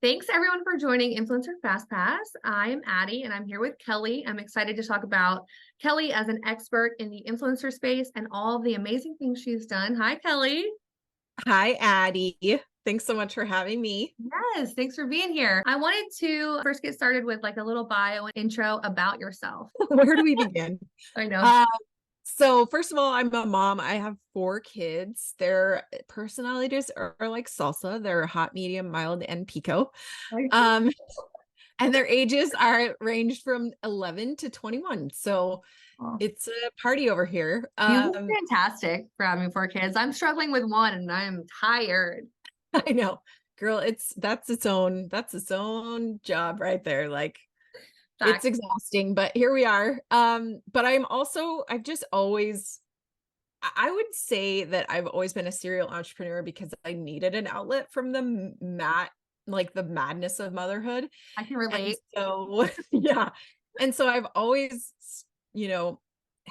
Thanks everyone for joining Influencer Fast Pass. I am Addie and I'm here with Kelli. I'm excited to talk about Kelli as an expert in the influencer space and all of the amazing things she's done. Hi, Kelli. Hi, Addie. Thanks so much for having me. Yes, thanks for being here. I wanted to first get started with like a little bio and intro about yourself. Where do we begin? I know. Uh, so first of all, I'm a mom. I have four kids. Their personalities are like salsa. They're hot, medium, mild, and pico. Um, and their ages are ranged from 11 to 21. So it's a party over here. You look fantastic for having four kids. I'm struggling with one and I'm tired. I know, girl, that's its own job right there. Like it's Fact. exhausting, but here we are. But I've just always, I would say that I've always been a serial entrepreneur because I needed an outlet from the madness of motherhood. I can And relate. so, yeah. And so I've always, you know,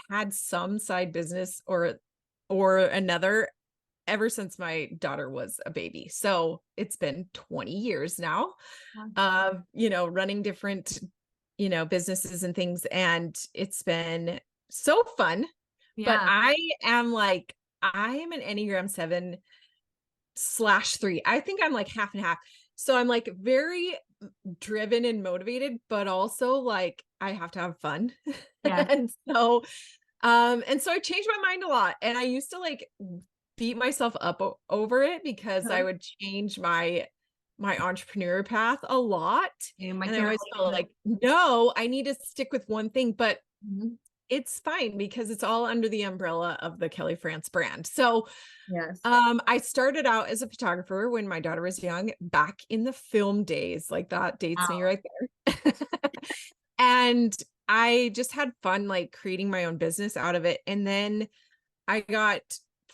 had some side business or another ever since my daughter was a baby. So it's been 20 years now of, running different, businesses and things. And it's been so fun. But Yeah. I am an Enneagram 7/3. I think I'm like half and half. So I'm like very driven and motivated, but also like I have to have fun. Yeah. And so I changed my mind a lot. And I used to like beat myself up over it because I would change my entrepreneur path a lot. And I And I can't always relate felt to like, no, I need to stick with one thing, but that. it's fine because it's all under the umbrella of the Kelli France brand. So Yes. I started out as a photographer when my daughter was young, back in the film days. Like that dates me Wow. right there. And I just had fun like creating my own business out of it. And then I got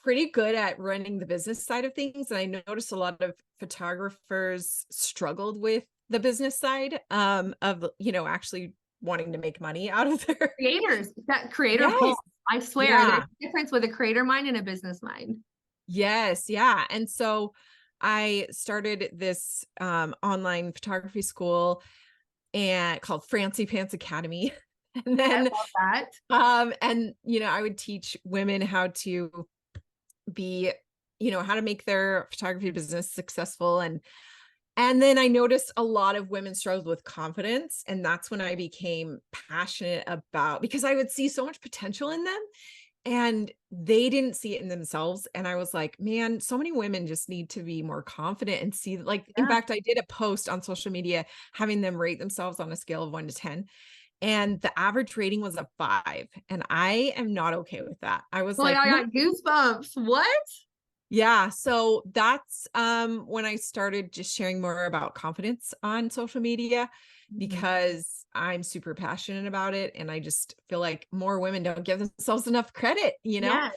pretty good at running the business side of things. And I noticed a lot of photographers struggled with the business side of, actually wanting to make money out of their. Creators, that creator Yes. whole, I swear, there's Yeah. a difference with a creator mind and a business mind. Yes. Yeah. And so I started this online photography school and called Fancy Pants Academy. And I then love that. I would teach women how to be, how to make their photography business successful. And then I noticed a lot of women struggled with confidence. And that's when I became passionate about, because I would see so much potential in them and they didn't see it in themselves. And I was like, man, so many women just need to be more confident and see, like, in Yeah. fact, I did a post on social media having them rate themselves on a scale of 1 to 10. And the average rating was a 5. And I am not okay with that. I was Oh my like, God, I no. got goosebumps. What? Yeah. So that's when I started just sharing more about confidence on social media Mhm. because I'm super passionate about it. And I just feel like more women don't give themselves enough credit. Yeah.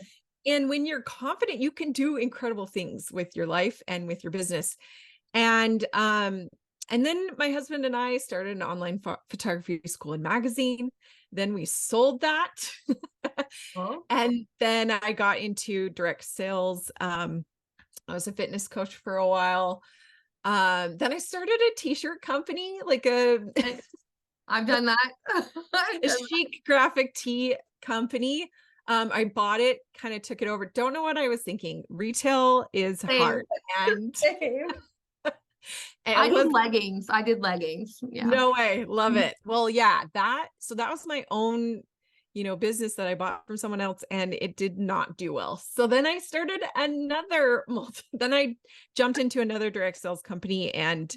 And when you're confident, you can do incredible things with your life and with your business. And then my husband and I started an online photography school and magazine. Then we sold that. Oh, And then I got into direct sales. I was a fitness coach for a while. Then I started a t-shirt company, like a I've done that. I've a done chic graphic tee company. I bought it, kind of took it over. Don't know what I was thinking. Retail is that. Same. hard. And Same. it I did was leggings. I did leggings. Yeah. no way. Love it. Well, yeah, that was my own, business that I bought from someone else and it did not do well. So then I started then I jumped into another direct sales company and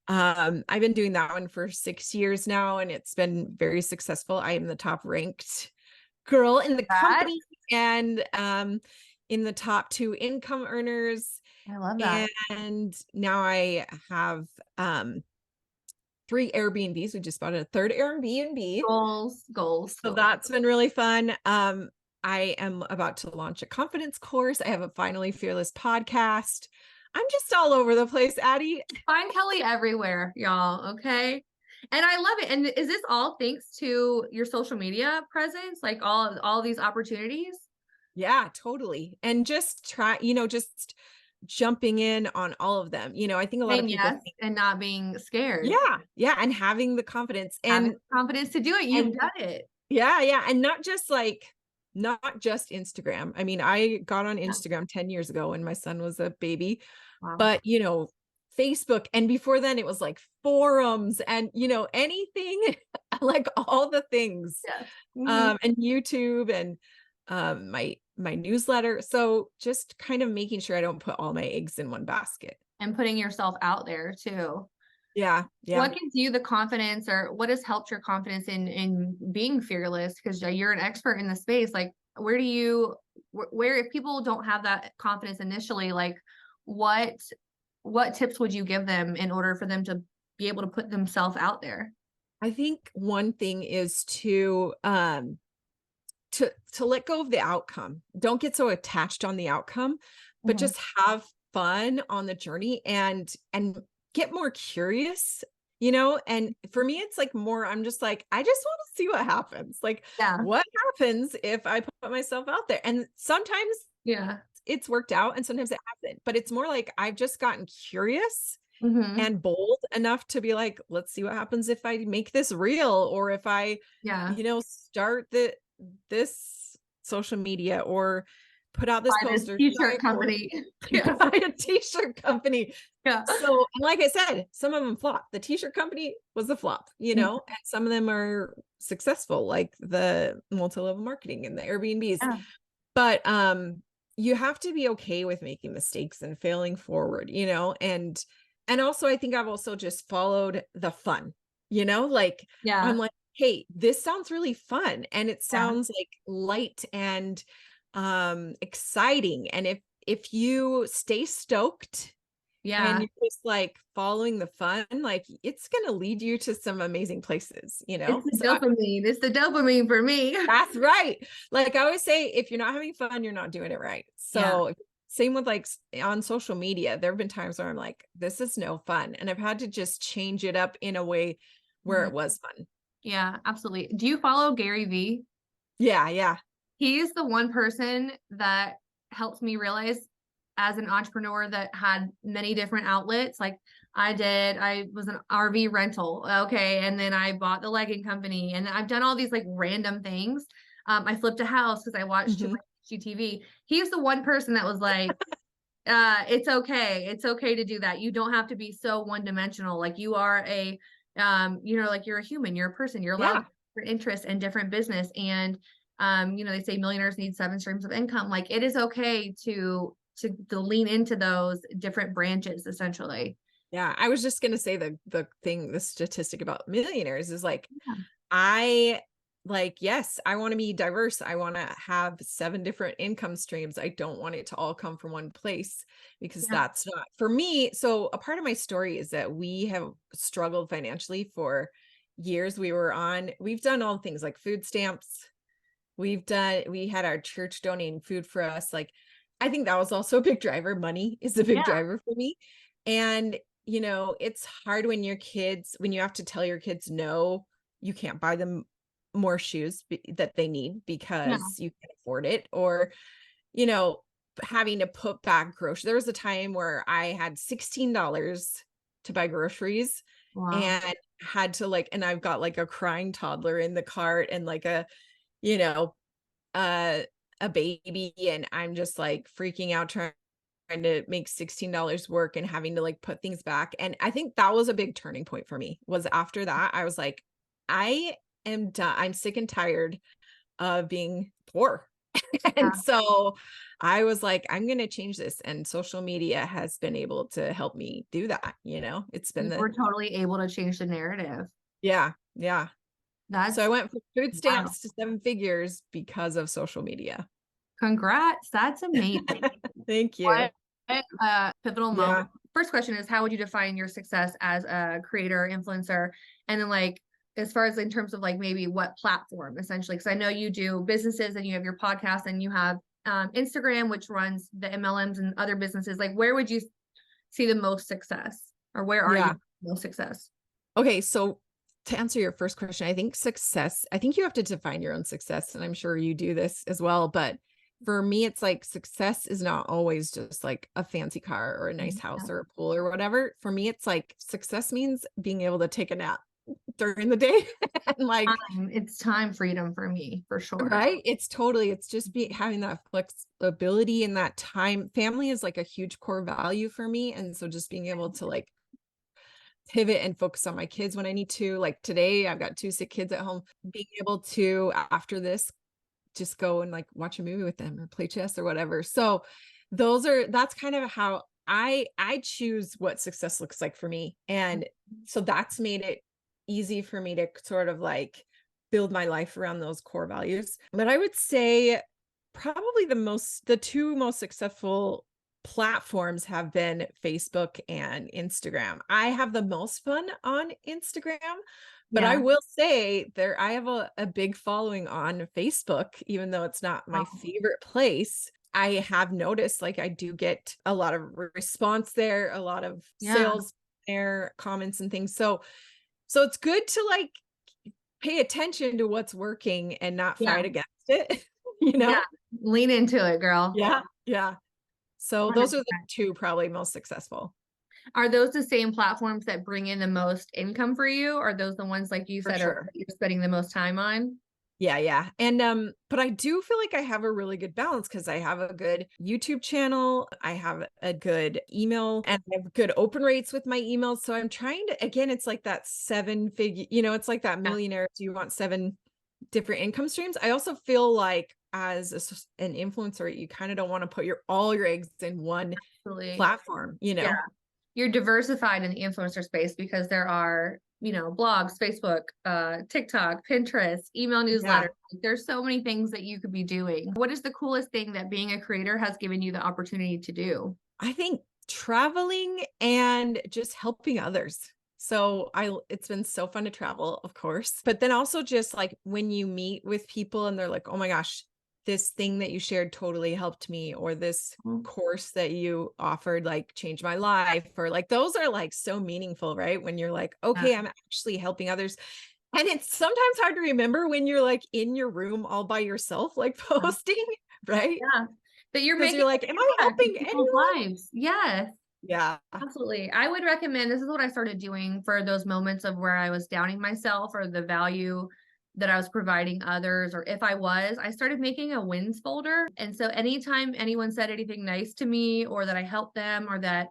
I've been doing that one for 6 years now and it's been very successful. I am the top ranked girl in the That. company and in the top two income earners. I love that. And now I have 3 Airbnbs. We just bought a third Airbnb. Goals, goals, So goals. that's been really fun. I am about to launch a confidence course. I have a Finally Fearless podcast. I'm just all over the place, Addie. Find Kelli everywhere, y'all. Okay. And I love it. And is this all thanks to your social media presence? Like all these opportunities? Yeah, totally. And just try, just jumping in on all of them. I think a lot of Saying people yes think, and not being scared. yeah, yeah, and having the confidence Having the confidence to do it. You've and done it. yeah, yeah, and not just Instagram. I mean, I got on Yeah. Instagram 10 years ago when my son was a baby, Wow. but Facebook, and before then it was like forums and anything like all the things, Yes. Mhm. and YouTube and my newsletter. So just kind of making sure I don't put all my eggs in one basket. And putting yourself out there too. Yeah, yeah. What gives you the confidence, or what has helped your confidence in being fearless? Because you're an expert in the space. Like, where do you, where if people don't have that confidence initially, like what what tips would you give them in order for them to be able to put themselves out there? I think one thing is to let go of the outcome. Don't get so attached on the outcome, but Mhm. just have fun on the journey and get more curious, and for me it's like more, I'm just like, I just want to see what happens. Like, Yeah. what happens if I put myself out there? And sometimes Yeah. it's worked out and sometimes it hasn't, but it's more like I've just gotten curious Hmm. and bold enough to be like, let's see what happens if I make this real, or if I, Yeah. start this social media, or put out this Buy this post, or try t-shirt a course, company. Yeah. buy a t-shirt company. Yeah. So, and like I said, some of them flop. The t-shirt company was a flop, and some of them are successful, like the multi-level marketing and the Airbnbs. Yeah. But you have to be okay with making mistakes and failing forward, and also I think I've also just followed the fun, like I'm Yeah. like, hey, this sounds really fun and it Yeah. sounds like light and exciting. And if you stay stoked and Yeah. you're just like following the fun, like it's gonna lead you to some amazing places, It's the So dopamine. It's the dopamine for me. that's right. Like I always say, if you're not having fun, you're not doing it right. Yeah. So same with like on social media, there have been times where I'm like, this is no fun. And I've had to just change it up in a way where Mhm. it was fun. Yeah, absolutely. Do you follow Gary Vee? Yeah, yeah. He is the one person that helped me realize as an entrepreneur that had many different outlets. Like I was an RV rental. Okay. And then I bought the legging company and I've done all these like random things. I flipped a house because I watched too Mhm. much HGTV. He's the one person that was like, it's okay. It's okay to do that. You don't have to be so one dimensional. Like you are like you're a human, you're a person, you're allowed Yeah. different interests and different business. And they say millionaires need 7 streams of income. Like it is okay to lean into those different branches essentially. Yeah. I was just gonna say the statistic about millionaires is like, Yeah. I yes, I want to be diverse. I want to have 7 different income streams. I don't want it to all come from one place because Yeah. that's not for me. So a part of my story is that we have struggled financially for years. We've done all things like food stamps. We had our church donating food for us. Like, I think that was also a big driver. Money is a big Yeah. driver for me. And, it's hard when when you have to tell your kids, no, you can't buy them more shoes that they need Yeah. because you can't afford it. Or, you know, having to put back groceries. There was a time where I had $16 to buy groceries Wow. and had to and I've got like a crying toddler in the cart and like you know, uh, a baby, and I'm just like freaking out trying to make $16 work and having to like put things back. And I think that was a big turning point for me. Was after that, I was like, I am done. I'm sick and tired of being poor. And Yeah. so I was like, I'm going to change this. And social media has been able to help me do that. It's been You were totally able to change the narrative. yeah, yeah. So I That's went from food wild. stamps to 7 figures because of social media. Congrats. That's amazing. Thank you. What pivotal moment? Yeah. First question is, how would you define your success as a creator, influencer? And then like as far as in terms of like maybe what platform essentially, because I know you do businesses and you have your podcast and you have Instagram, which runs the MLMs and other businesses. Like where would you see the most success, or where are you Yeah. most success? Okay. So to answer your first question, I think you have to define your own success. And I'm sure you do this as well, but for me, it's like success is not always just like a fancy car or a nice Yeah. house or a pool or whatever. For me, it's like success means being able to take a nap during the day and like, It's time freedom for me, for sure. right? It's just having that flexibility and that time. Family is like a huge core value for me. And so just being able to like pivot and focus on my kids when I need to. Like today, I've got 2 sick kids at home. Being able to, after this, just go and like watch a movie with them or play chess or whatever. So that's kind of how I choose what success looks like for me. And so that's made it easy for me to sort of like build my life around those core values. But I would say probably the 2 most successful platforms have been Facebook and Instagram. I have the most fun on Instagram, but I Yeah. will say I have a big following on Facebook, even though it's not my Wow. favorite place. I have noticed like I do get a lot of response there, a lot of Yeah. sales there, comments and things. So it's good to like pay attention to what's working and not Yeah. fight against it, you Yeah. know? Lean into it, girl. Yeah. Yeah. So those are the 100%. 2 probably most successful Are those the same platforms that bring in the most income for you? Are those the ones like you for said are sure. you're spending the most time on? Yeah, yeah. And but I do feel like I have a really good balance because I have a good YouTube channel, I have a good email, and I have good open rates with my emails. So I'm trying to, again, it's like that 7 figure, it's like that Yeah, millionaire, do you want 7 different income streams? I also feel like as an influencer, you kind of don't want to put all your eggs in one absolutely. platform, Yeah. You're diversified in the influencer space because there are, blogs, Facebook, TikTok, Pinterest, email Yeah. newsletter. There's so many things that you could be doing. What is the coolest thing that being a creator has given you the opportunity to do? I think traveling and just helping others. So it's been so fun to travel, of course, but then also just like when you meet with people and they're like, oh my gosh, this thing that you shared totally helped me, or this Mm. course that you offered like changed my life, or like those are like so meaningful, right? When you're like, Yeah. okay, I'm actually helping others. And it's sometimes hard to remember when you're like in your room all by yourself, like posting, right? Yeah. That you're Because making you're like, an am I impact in helping people's anyone? lives. Yes. Yeah. Absolutely. I would recommend this is what I started doing for those moments of where I was doubting myself or the value that I was providing others, or if I started making a wins folder. And so anytime anyone said anything nice to me, or that I helped them, or that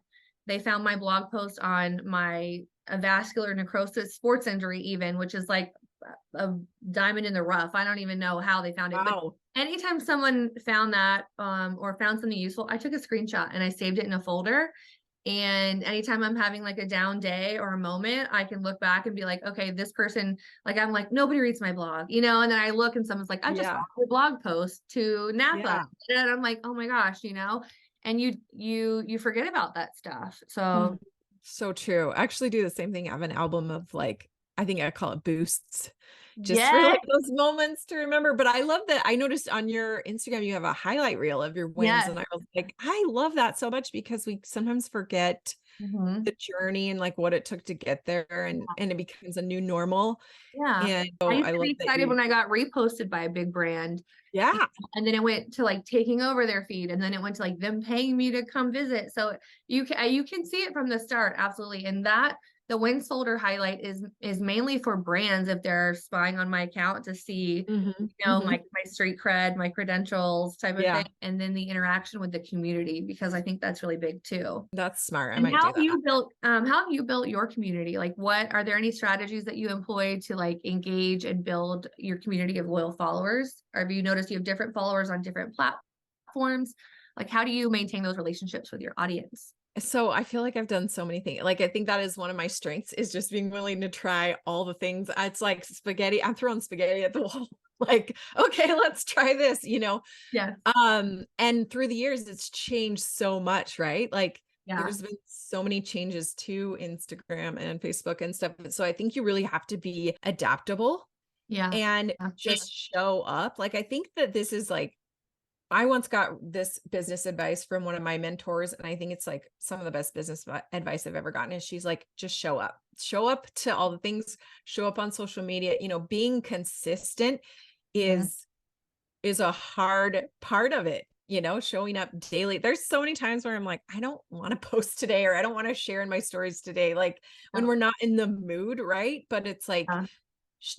they found my blog post on my vascular necrosis sports injury, even, which is like a diamond in the rough. I don't even know how they found it, but Wow. anytime someone found that or found something useful, I took a screenshot and I saved it in a folder. And anytime I'm having like a down day or a moment, I can look back and be like, okay, this person, like, I'm like, nobody reads my blog, and then I look and someone's like, I just Yeah. found a blog post to NAPA. Yeah. And I'm like, oh my gosh, and you forget about that stuff. So Mhm. So true. I actually do the same thing. I have an album of like, I think I call it boosts, just for yes, like those moments to remember. But I love that. I noticed on your Instagram, you have a highlight reel of your wins. yes. And I was like, I love that so much because we sometimes forget Mhm. the journey and like what it took to get there, and it becomes a new normal. Yeah. And I so used I to be love that excited when I got reposted by a big brand. yeah. And then it went to like taking over their feed, and then it went to like them paying me to come visit. So you can see it from the start, absolutely. And that the wins folder highlight is mainly for brands if they're spying on my account to see, Hmm. Hmm. my street cred, my credentials type of thing, Yeah. and then the interaction with the community, because I think that's really big too. That's smart. I And might do that. how have you built your community? Like, what are there any strategies that you employ to like engage and build your community of loyal followers? Or have you noticed you have different followers on different platforms? Like, how do you maintain those relationships with your audience? So I feel like I've done so many things. Like I think that is one of my strengths, is just being willing to try all the things. It's like spaghetti. I'm throwing spaghetti at the wall. Like, okay, let's try this. Yeah. And through the years it's changed so much, right? Like Yeah. there's been so many changes to Instagram and Facebook and stuff. So I think you really have to be adaptable Yeah. and Yeah. just show up. Like I think that this is like, I once got this business advice from one of my mentors, and I think it's like some of the best business advice I've ever gotten. Is she's like, just show up to all the things, show up on social media. Being consistent Mhm. is is a hard part of it, you know, showing up daily. There's so many times where I'm like, I don't want to post today, or I don't want to share in my stories today. Like when Yeah. we're not in the mood, right? But it's like Yeah.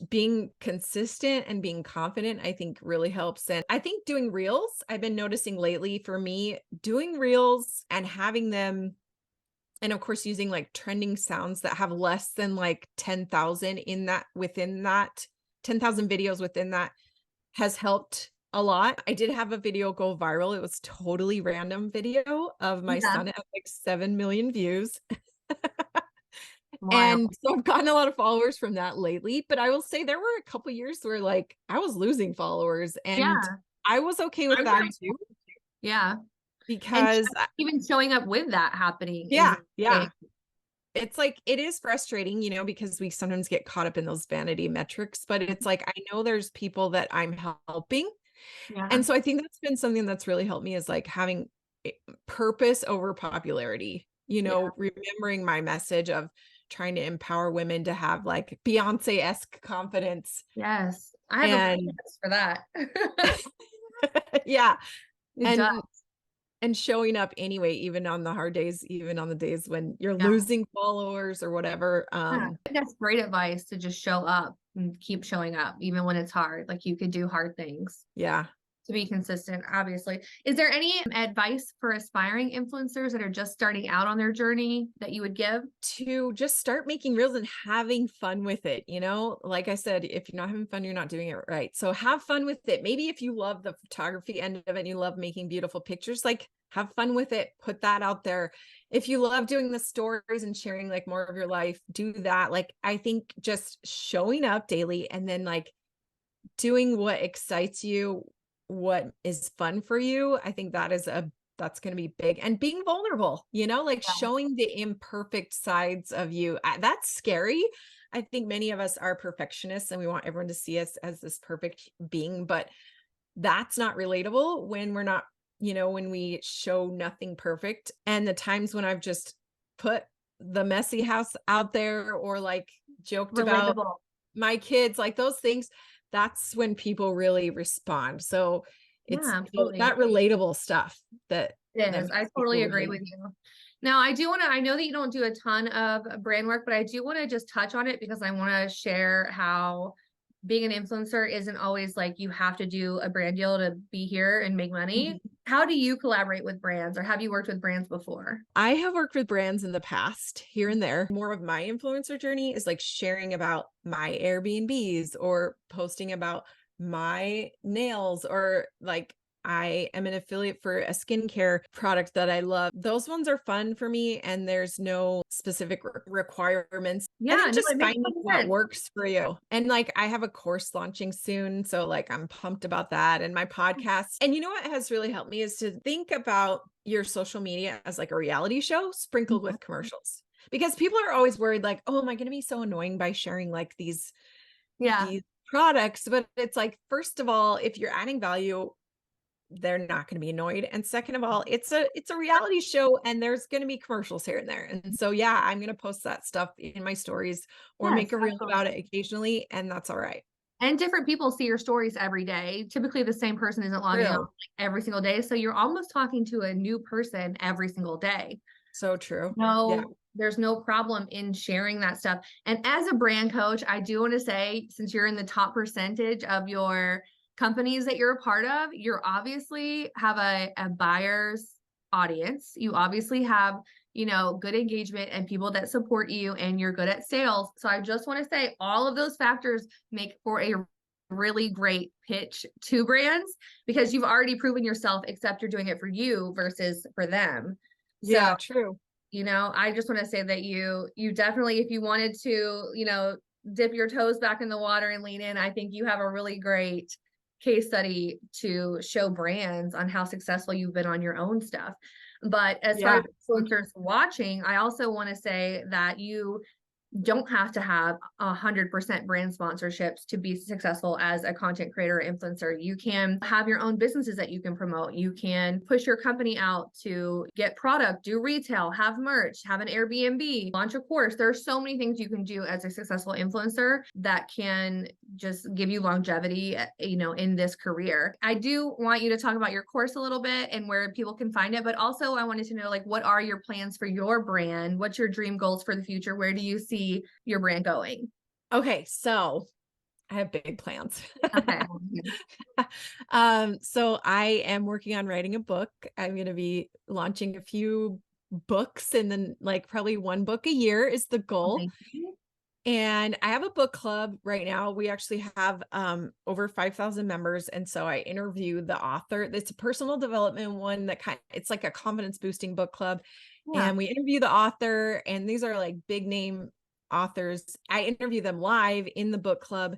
being consistent and being confident, I think really helps. And I think doing reels, I've been noticing lately for me, doing reels and having them, and of course using like trending sounds that have less than like 10,000 in that, within that 10,000 videos within that, has helped a lot. I did have a video go viral. It was totally random video of my Yeah. son. It had like 7 million views. Wild. And so I've gotten a lot of followers from that lately, but I will say there were a couple years where like I was losing followers, and Yeah. I was okay with I'm that sure. too, Yeah. And because even showing up with that happening is yeah, yeah. big. It's like, it is frustrating, you know, because we sometimes get caught up in those vanity metrics, but it's like, I know there's people that I'm helping. Yeah. And so I think that's been something that's really helped me, is like having purpose over popularity, you Yeah. know, remembering my message of trying to empower women to have like Beyonce-esque confidence. Yes. I have a And playlist for that. yeah, It does. and showing up anyway, even on the hard days, even on the days when you're Yeah. losing followers or whatever. Yeah. I think that's great advice, to just show up and keep showing up, even when it's hard. Like you could do hard things Yeah. to be consistent, obviously. Is there any advice for aspiring influencers that are just starting out on their journey that you would give? To just start making reels and having fun with it. You know, like I said, if you're not having fun, you're not doing it right. So have fun with it. Maybe if you love the photography end of it and you love making beautiful pictures, like have fun with it, put that out there. If you love doing the stories and sharing like more of your life, do that. Like I think just showing up daily and then like doing what excites you, what is fun for you, I think that's going to be big. And being vulnerable, you know, like Yeah. showing the imperfect sides of you. That's scary. I think many of us are perfectionists and we want everyone to see us as this perfect being, but that's not relatable when we're not, you know, when we show nothing perfect. And the times when I've just put the messy house out there, or like joked about Relatable. my kids, like those things, that's when people really respond. So Yeah, it's absolutely. that relatable stuff that It that is. I makes totally people agree really. with you. Now, I know that you don't do a ton of brand work, but I do want to just touch on it because I want to share how being an influencer isn't always like you have to do a brand deal to be here and make money. Mhm. How do you collaborate with brands, or have you worked with brands before? I have worked with brands in the past, here and there. More of my influencer journey is like sharing about my Airbnbs or posting about my nails, or like I am an affiliate for a skincare product that I love. Those ones are fun for me, and there's no specific requirements. I Yeah, think no, just it makes finding total what sense. works for you. And like I have a course launching soon, so like I'm pumped about that, and my podcast. And you know what has really helped me is to think about your social media as like a reality show sprinkled Mhm. with commercials. Because people are always worried like, "Oh, am I going to be so annoying by sharing like Yeah. these products?" But it's like, first of all, if you're adding value, they're not going to be annoyed. And second of all, it's a reality show and there's going to be commercials here and there. And so yeah, I'm going to post that stuff in my stories or Yes, make a reel about absolutely. it occasionally, and that's all right. And different people see your stories every day. Typically, the same person isn't logging on True. like every single day. So you're almost talking to a new person every single day. So true. Yeah. No, there's no problem in sharing that stuff. And as a brand coach, I do want to say, since you're in the top percentage of your companies that you're a part of, you're obviously have a buyer's audience. You obviously have, good engagement and people that support you, and you're good at sales. So I just want to say all of those factors make for a really great pitch to brands, because you've already proven yourself, except you're doing it for you versus for them. So Yeah, true. I just want to say that you definitely, if you wanted to, dip your toes back in the water and lean in, I think you have a really great case study to show brands on how successful you've been on your own stuff. But as far Yeah. as influencers watching, I also want to say that don't have to have 100% brand sponsorships to be successful as a content creator or influencer. You can have your own businesses that you can promote. You can push your company out to get product, do retail, have merch, have an Airbnb, launch a course. There are so many things you can do as a successful influencer that can just give you longevity, in this career. I do want you to talk about your course a little bit and where people can find it, but also I wanted to know, like, what are your plans for your brand? What's your dream goals for the future? Where do you see your brand going? Okay, so I have big plans. Okay. So I am working on writing a book. I'm going to be launching a few books, and then like probably one book a year is the goal. Thank you. And I have a book club right now. We actually have over 5,000 members. And so I interview the author. It's a personal development one that it's like a confidence boosting book club. Yeah. And we interview the author, and these are like big name authors. I interview them live in the book club,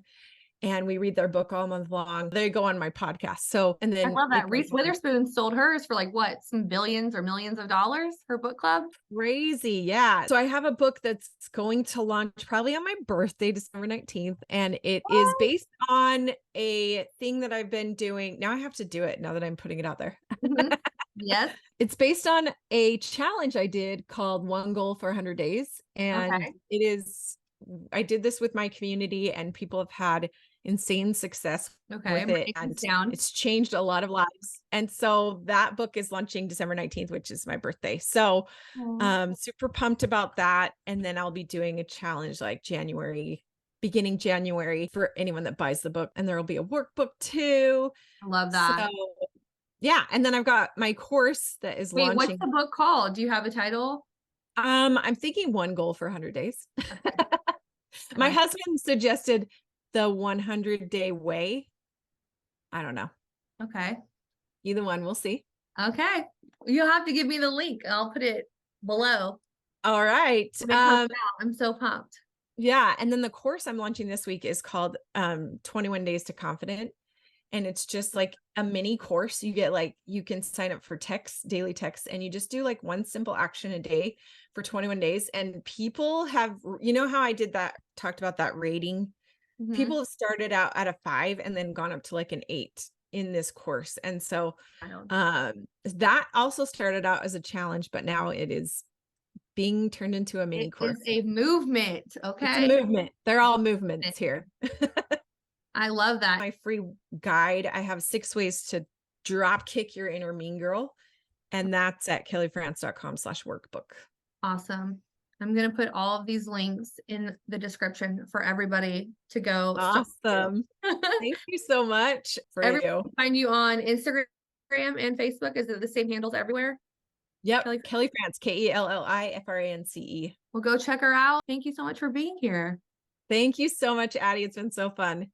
and we read their book all month long. They go on my podcast. So, and I then love that. Reese Witherspoon sold hers for like what, some billions or millions of dollars, her book club. Crazy. Yeah. So I have a book that's going to launch probably on my birthday, December 19th. And it is based on a thing that I've been doing. Now I have to do it now that I'm putting it out there. Mhm. Yes. It's based on a challenge I did called One Goal for 100 Days. And Okay. I did this with my community, and people have had insane success Okay. with I'm it. writing And this down. it's changed a lot of lives. And so that book is launching December 19th, which is my birthday. So super pumped about that. And then I'll be doing a challenge like beginning January for anyone that buys the book. And there will be a workbook too. I love that. So yeah. And then I've got my course that is Wait, what's launching. the book called? Do you have a title? I'm thinking One Goal for 100 Days. Okay. My husband suggested the 100-day way. I don't know. Okay. Either one, we'll see. Okay. You'll have to give me the link. I'll put it below. All right. I'm so pumped. Yeah. And then the course I'm launching this week is called 21 Days to Confident. And it's just like a mini course. You can sign up for daily texts, and you just do like one simple action a day for 21 days. And people have, how I talked about that rating. Mm-hmm. People have started out at a 5 and then gone up to like an 8 in this course. And so that also started out as a challenge, but now it is being turned into a mini course. It's a movement. Okay. It's a movement. They're all movements here. I love that. My free guide, I have 6 ways to drop kick your inner mean girl. And that's at kellifrance.com/workbook. Awesome. I'm going to put all of these links in the description for everybody to go. Awesome. Thank you so much for Everyone can find you on Instagram and Facebook. Is it the same handles everywhere? Yep. Kelli France, KELLIFRANCE. Well, go check her out. Thank you so much for being here. Thank you so much, Addie. It's been so fun.